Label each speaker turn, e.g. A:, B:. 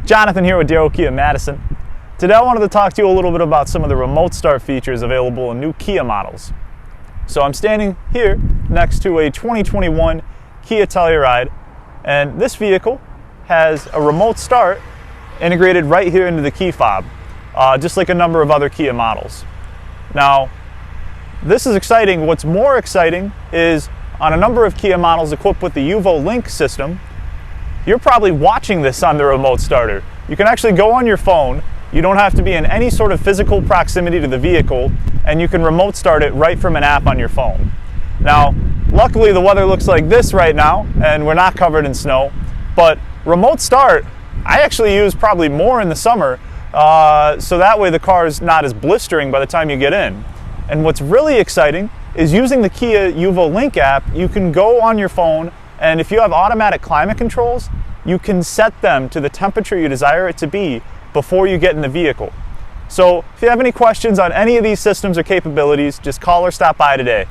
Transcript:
A: Jonathan here with Darrow Kia Madison. Today I wanted to talk to you a little bit about some of the remote start features available in new Kia models. So I'm standing here next to a 2021 Kia Telluride, and this vehicle has a remote start integrated right here into the key fob, just like a number of other Kia models. Now, this is exciting. What's more exciting is on a number of Kia models equipped with the UVO Link system, you're probably watching this on the remote starter. You can actually go on your phone. You don't have to be in any sort of physical proximity to the vehicle, and you can remote start it right from an app on your phone. Now, luckily the weather looks like this right now, and we're not covered in snow, but remote start, I actually use probably more in the summer, so that way the car is not as blistering by the time you get in. And what's really exciting is using the Kia UVO Link app, you can go on your phone, and if you have automatic climate controls, you can set them to the temperature you desire it to be before you get in the vehicle. So if you have any questions on any of these systems or capabilities, just call or stop by today.